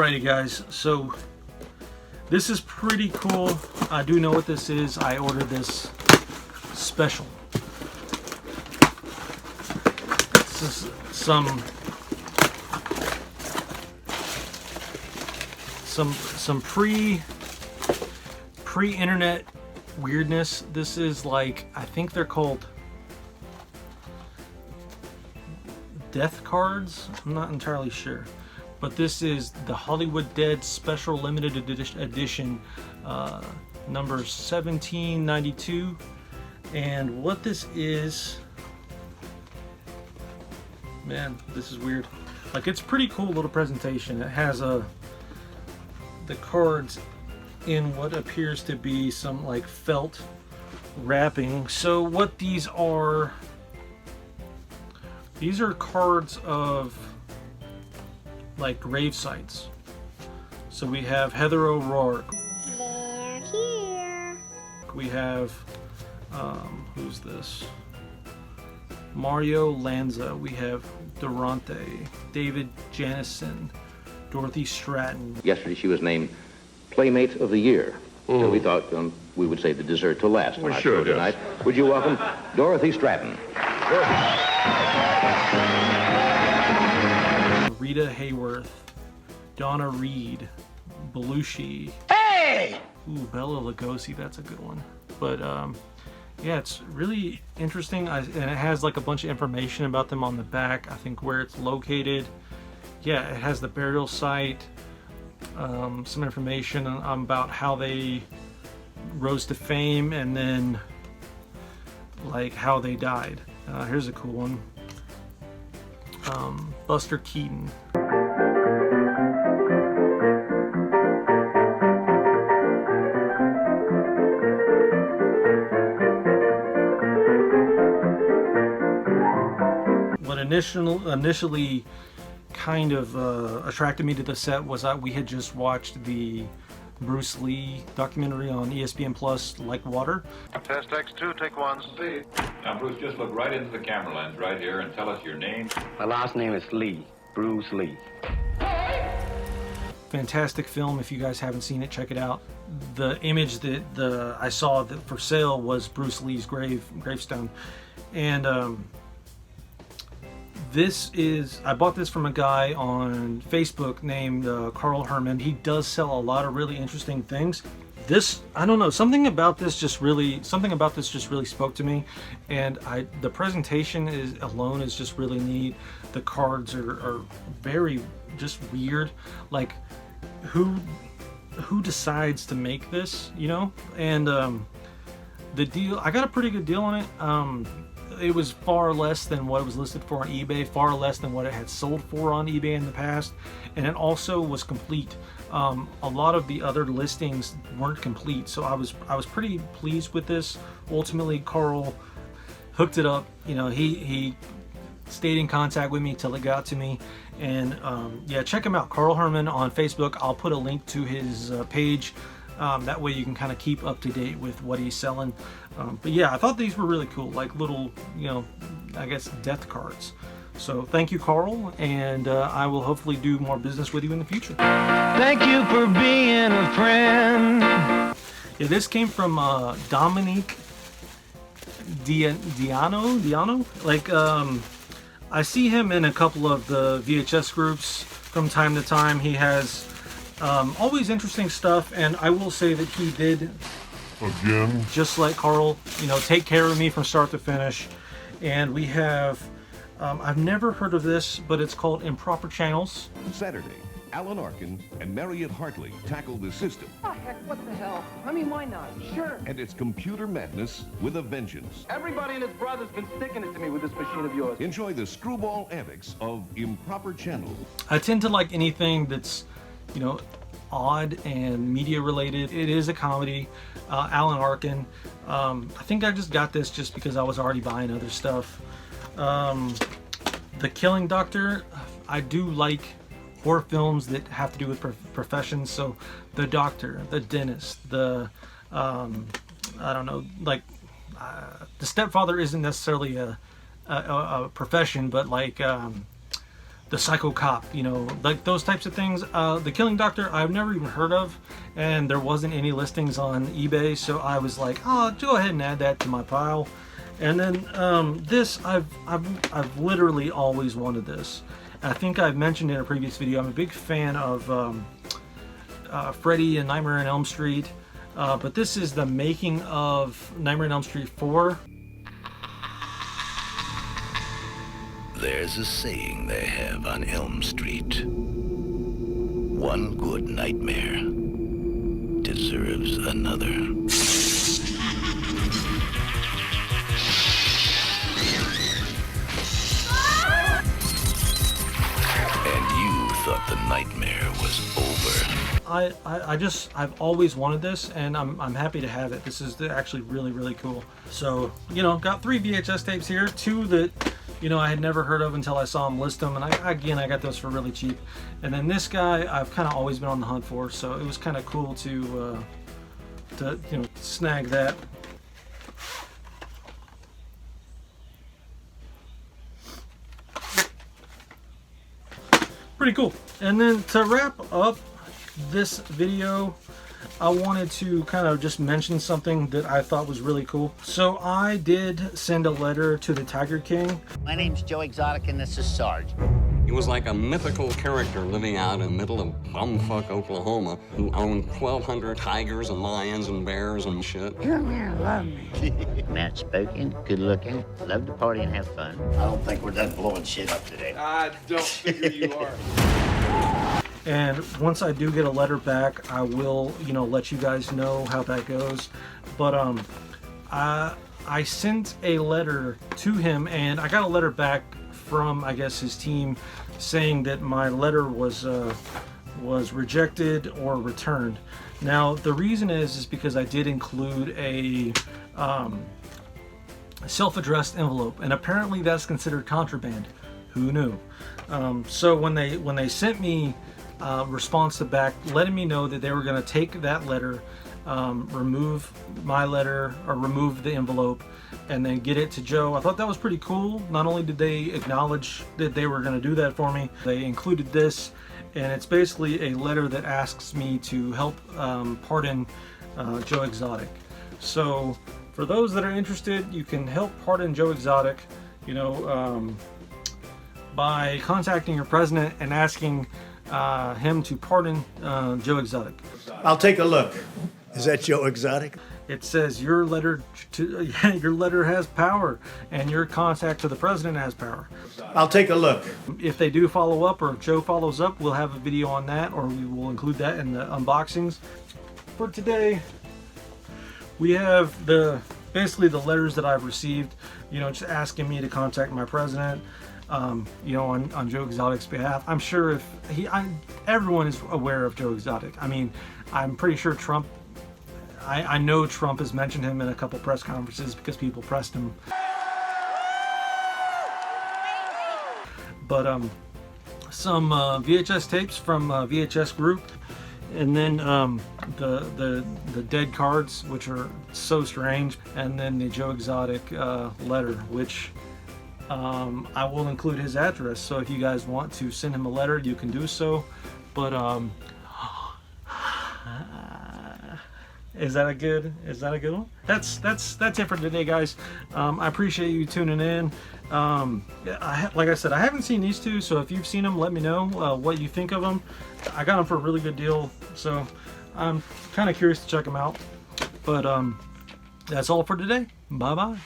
Alrighty guys, so this is pretty cool. I do know what this is. I ordered this special. This is some pre-internet weirdness. This is like, I think they're called death cards. I'm not entirely sure. But this is the Hollywood Dead Special Limited Edition, number 1792. And what this is, man, this is weird. Like, it's pretty cool little presentation. It has the cards in what appears to be some like felt wrapping. So what these are cards of like grave sites. So we have Heather O'Rourke. They're here. We have who's this? Mario Lanza. We have Durante, David Janison, Dorothy Stratton. Yesterday she was named Playmate of the Year. So we thought we would save the dessert till last on our show tonight. Would you welcome Dorothy Stratton? Rita Hayworth, Donna Reed, Belushi. Hey! Ooh, Bela Lugosi, that's a good one. But yeah, it's really interesting, and it has like a bunch of information about them on the back. I think where it's located. Yeah, it has the burial site, some information about how they rose to fame, and then like how they died. Here's a cool one. Buster Keaton. What initially kind of attracted me to the set was that we had just watched the Bruce Lee documentary on ESPN Plus, Like Water. Test X2, take one. See. Now, Bruce, just look right into the camera lens right here and tell us your name. My last name is Lee, Bruce Lee. Fantastic film. If you guys haven't seen it, check it out. The image that I saw that for sale was Bruce Lee's gravestone, and I bought this from a guy on Facebook named Carl Herman. He does sell a lot of really interesting things. This, I don't know, something about this just really spoke to me, and the presentation alone is just really neat. The cards are very just weird. Like, who decides to make this, you know? And the deal, I got a pretty good deal on it. It was far less than what it was listed for on eBay, far less than what it had sold for on eBay in the past, and it also was complete. A lot of the other listings weren't complete, so I was pretty pleased with this. Ultimately, Carl hooked it up. You know, he stayed in contact with me till it got to me, and yeah, check him out, Carl Herman on Facebook. I'll put a link to his page. That way you can kind of keep up to date with what he's selling. But yeah, I thought these were really cool, like little, you know, I guess death cards. So thank you, Carl, and I will hopefully do more business with you in the future. Thank you for being a friend. Yeah, this came from Dominique Diano. Like, I see him in a couple of the VHS groups from time to time. He has always interesting stuff, and I will say that he did, again, just like Carl, you know, take care of me from start to finish. And we have, I've never heard of this, but it's called Improper Channels. Saturday, Alan Arkin and Marriott Hartley tackle the system. Oh, heck, what the hell? I mean, why not? Sure. And its computer madness with a vengeance. Everybody and his brother's been sticking it to me with this machine of yours. Enjoy the screwball antics of Improper Channels. I tend to like anything that's, you know, odd and media related. It is a comedy. Alan Arkin. I think I just got this just because I was already buying other stuff. The Killing Doctor. I do like horror films that have to do with professions. So the doctor, the dentist, the I don't know, like the stepfather isn't necessarily a profession, but like the Psycho Cop, you know, like those types of things. The Killing Doctor, I've never even heard of, and there wasn't any listings on eBay, so I was like, oh, go ahead and add that to my pile. And then this, I've literally always wanted this. I think I've mentioned in a previous video, I'm a big fan of Freddy and Nightmare on Elm Street, but this is the making of Nightmare on Elm Street 4. There's a saying they have on Elm Street. One good nightmare deserves another. And you thought the nightmare was over. I've always wanted this, and I'm happy to have it. This is actually really, really cool. So, you know, got 3 VHS tapes here, 2 that, you know, I had never heard of until I saw him list them, and I got those for really cheap. And then this guy, I've kind of always been on the hunt for, so it was kind of cool to you know, snag that. Pretty cool. And then to wrap up this video, I wanted to kind of just mention something that I thought was really cool. So I did send a letter to the Tiger King. My name's Joe Exotic, and this is Sarge. He was like a mythical character living out in the middle of bumfuck Oklahoma who owned 1,200 tigers and lions and bears and shit. Come here, love me. Matt spoken, good looking, love to party and have fun. I don't think we're done blowing shit up today. I don't figure you are. And once I do get a letter back, I will, you know, let you guys know how that goes. But I sent a letter to him, and I got a letter back from, I guess, his team saying that my letter was rejected or returned. Now the reason is because I did include a self-addressed envelope, and apparently that's considered contraband. Who knew? So when they sent me response to back letting me know that they were going to take that letter, remove my letter, or remove the envelope, and then get it to Joe. I thought that was pretty cool. Not only did they acknowledge that they were going to do that for me, they included this, and it's basically a letter that asks me to help pardon Joe Exotic. So for those that are interested, you can help pardon Joe Exotic, you know, by contacting your president and asking him to pardon Joe Exotic. I'll take a look. Is that Joe Exotic? It says your letter has power, and your contact to the president has power. I'll take a look. If they do follow up, or if Joe follows up, we'll have a video on that, or we will include that in the unboxings. For today, we have basically the letters that I've received, you know, just asking me to contact my president, you know, on Joe Exotic's behalf. I'm sure if everyone is aware of Joe Exotic. I mean, I'm pretty sure Trump, I know Trump has mentioned him in a couple press conferences because people pressed him. But some VHS tapes from VHS Group, and then the dead cards, which are so strange, and then the Joe Exotic letter, which I will include his address, so if you guys want to send him a letter, you can do so. But is that a good one? That's it for today, guys. I appreciate you tuning in. Like I said, I haven't seen these two, so if you've seen them, let me know what you think of them. I got them for a really good deal, so I'm kind of curious to check them out. But that's all for today. Bye bye.